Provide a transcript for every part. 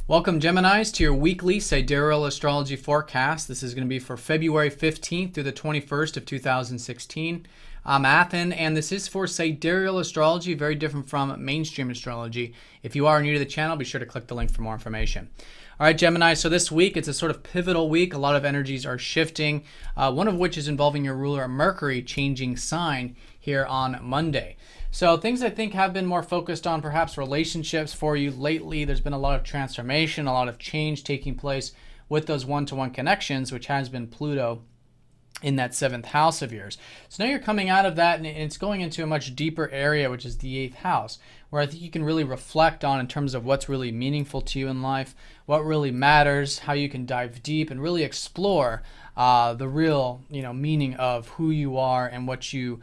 Welcome, Geminis, to your weekly Sidereal Astrology forecast. This is going to be for February 15th through the 21st of 2016. I'm Athen, and this is for Sidereal Astrology, very different from mainstream astrology. If you are new to the channel, be sure to click the link for more information. All right, Gemini, so this week, it's a sort of pivotal week. A lot of energies are shifting, one of which is involving your ruler Mercury changing sign here on Monday. So things I think have been more focused on perhaps relationships for you lately. There's been a lot of transformation, a lot of change taking place with those one-to-one connections, which has been Pluto in that 7th house of yours. So now you're coming out of that and it's going into a much deeper area, which is the 8th house, where I think you can really reflect on in terms of what's really meaningful to you in life, what really matters, how you can dive deep and really explore the real, meaning of who you are and what you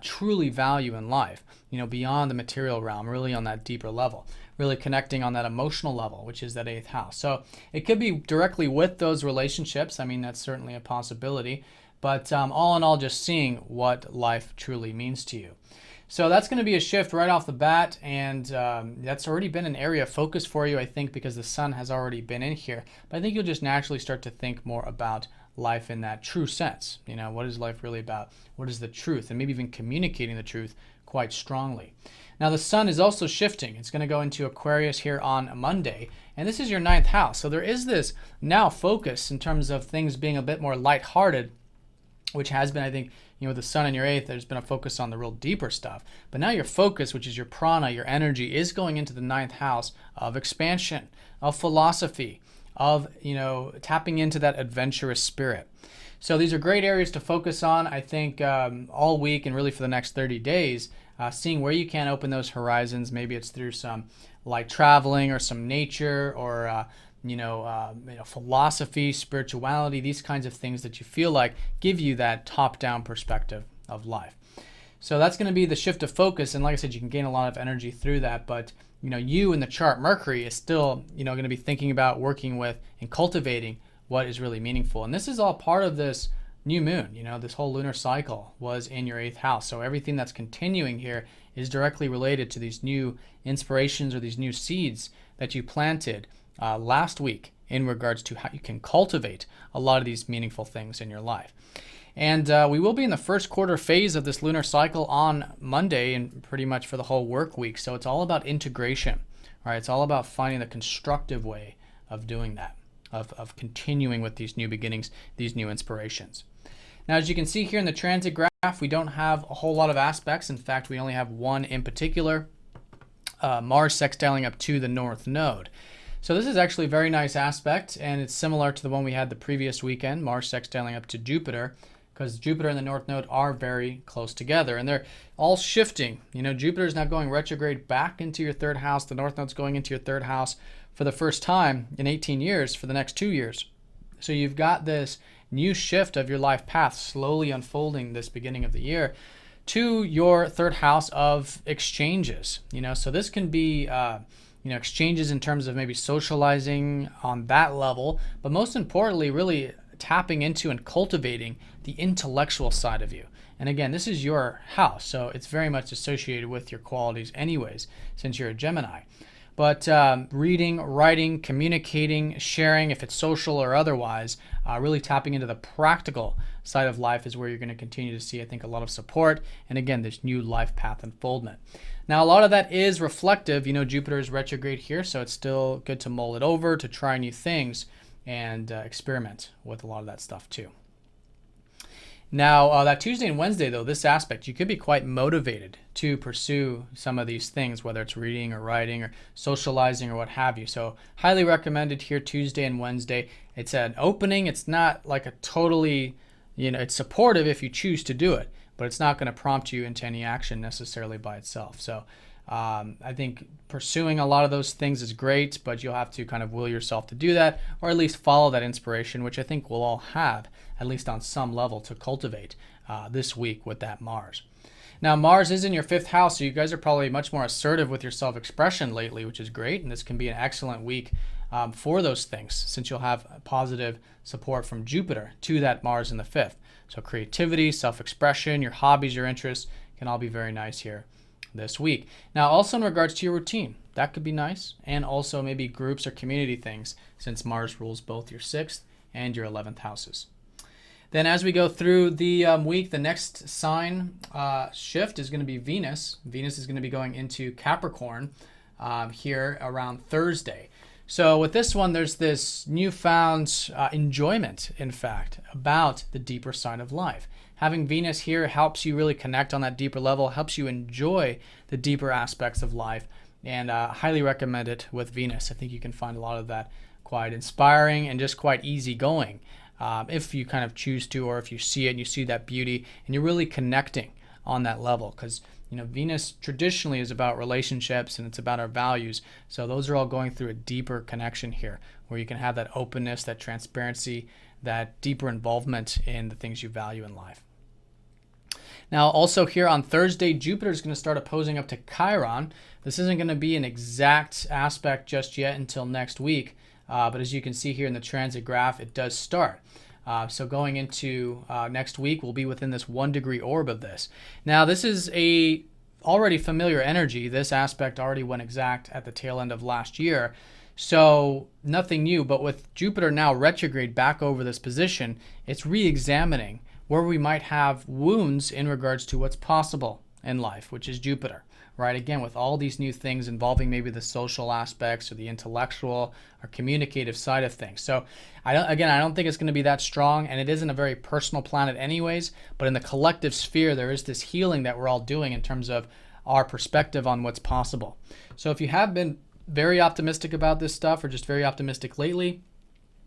truly value in life, beyond the material realm, really on that deeper level, really connecting on that emotional level, which is that 8th house. So it could be directly with those relationships. I mean, that's certainly a possibility, but all in all, just seeing what life truly means to you. So that's going to be a shift right off the bat, and that's already been an area of focus for you, I think, because the sun has already been in here. But I think you'll just naturally start to think more about life in that true sense. What is life really about? What is the truth? And maybe even communicating the truth quite strongly. Now, the sun is also shifting. It's going to go into Aquarius here on Monday, and this is your 9th house. So there is this now focus in terms of things being a bit more lighthearted, which has been, I think, with the sun in your 8th, there's been a focus on the real deeper stuff. But now your focus, which is your prana, your energy, is going into the 9th house of expansion, of philosophy, of tapping into that adventurous spirit. So these are great areas to focus on, I think, all week and really for the next 30 days, seeing where you can open those horizons. Maybe it's through some light traveling or some nature or philosophy, spirituality, these kinds of things that you feel like give you that top-down perspective of life. So that's going to be the shift of focus, and like I said, you can gain a lot of energy through that, but you in the chart, Mercury, is still going to be thinking about, working with, and cultivating what is really meaningful. And this is all part of this new moon. This whole lunar cycle was in your 8th house. So everything that's continuing here is directly related to these new inspirations or these new seeds that you planted last week in regards to how you can cultivate a lot of these meaningful things in your life. And we will be in the first quarter phase of this lunar cycle on Monday and pretty much for the whole work week. So it's all about integration. All right, it's all about finding the constructive way of doing that, of continuing with these new beginnings, these new inspirations. Now, as you can see here in the transit graph, we don't have a whole lot of aspects. In fact, we only have one in particular, Mars sextiling up to the North Node. So this is actually a very nice aspect, and it's similar to the one we had the previous weekend, Mars sextiling up to Jupiter, because Jupiter and the North Node are very close together, and they're all shifting. Jupiter is now going retrograde back into your 3rd house. The North Node's going into your 3rd house for the first time in 18 years for the next 2 years. So you've got this new shift of your life path slowly unfolding this beginning of the year to your 3rd house of exchanges. So this can be exchanges in terms of maybe socializing on that level, but most importantly, really tapping into and cultivating the intellectual side of you. And again, this is your house, so it's very much associated with your qualities anyways, since you're a Gemini. But reading, writing, communicating, sharing, if it's social or otherwise, really tapping into the practical side of life is where you're going to continue to see, I think, a lot of support. And again, this new life path unfoldment. Now, a lot of that is reflective. Jupiter is retrograde here, so it's still good to mull it over, to try new things, and experiment with a lot of that stuff too. Now, that Tuesday and Wednesday, though, this aspect, you could be quite motivated to pursue some of these things, whether it's reading or writing or socializing or what have you. So highly recommended here Tuesday and Wednesday. It's an opening. It's not like a totally, it's supportive if you choose to do it, but it's not going to prompt you into any action necessarily by itself. So I think pursuing a lot of those things is great, but you'll have to kind of will yourself to do that, or at least follow that inspiration, which I think we'll all have, at least on some level, to cultivate this week with that Mars. Now, Mars is in your 5th house, so you guys are probably much more assertive with your self-expression lately, which is great, and this can be an excellent week for those things, since you'll have positive support from Jupiter to that Mars in the 5th. So creativity, self-expression, your hobbies, your interests can all be very nice here this week. Now, also in regards to your routine, That could be nice. And also maybe groups or community things, since Mars rules both your 6th and your 11th houses. Then as we go through the week, the next sign shift is going to be Venus. Venus is going to be going into Capricorn here around Thursday. So with this one, there's this newfound enjoyment, in fact, about the deeper side of life. Having Venus here helps you really connect on that deeper level, helps you enjoy the deeper aspects of life, and highly recommend it with Venus. I think you can find a lot of that quite inspiring and just quite easygoing. If you kind of choose to, or if you see it and you see that beauty and you're really connecting on that level, because Venus traditionally is about relationships and it's about our values. So those are all going through a deeper connection here, where you can have that openness, that transparency, that deeper involvement in the things you value in life. Now also here on Thursday, Jupiter is going to start opposing up to Chiron. This isn't going to be an exact aspect just yet until next week. But as you can see here in the transit graph, it does start. So going into next week, we'll be within this 1 degree orb of this. Now, this is a already familiar energy. This aspect already went exact at the tail end of last year. So nothing new, but with Jupiter now retrograde back over this position, it's re-examining where we might have wounds in regards to what's possible in life, which is Jupiter. Right, again, with all these new things involving maybe the social aspects or the intellectual or communicative side of things. So I don't think it's going to be that strong, and it isn't a very personal planet anyways, but in the collective sphere, there is this healing that we're all doing in terms of our perspective on what's possible. So if you have been very optimistic about this stuff or just very optimistic lately,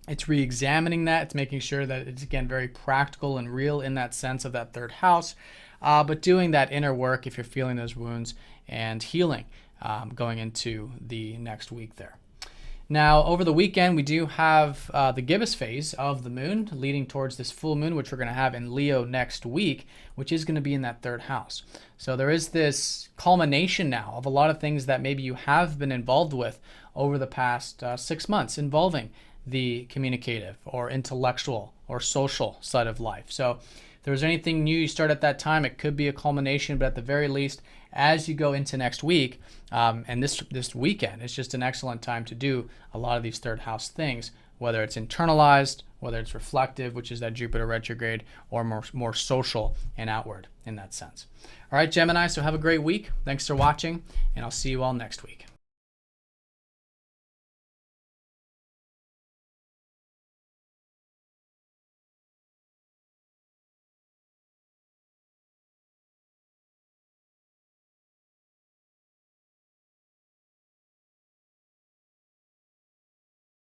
it's re-examining that. It's making sure that it's, again, very practical and real in that sense of that 3rd house, but doing that inner work if you're feeling those wounds and healing going into the next week there. Now, over the weekend, we do have the gibbous phase of the moon leading towards this full moon, which we're going to have in Leo next week, which is going to be in that 3rd house. So there is this culmination now of a lot of things that maybe you have been involved with over the past 6 months involving the communicative or intellectual or social side of life. So if there's anything new you start at that time, it could be a culmination, but at the very least, as you go into next week and this weekend, it's just an excellent time to do a lot of these 3rd house things, whether it's internalized, whether it's reflective, which is that Jupiter retrograde, or more social and outward in that sense. All right, Gemini, so have a great week. Thanks for watching, and I'll see you all next week.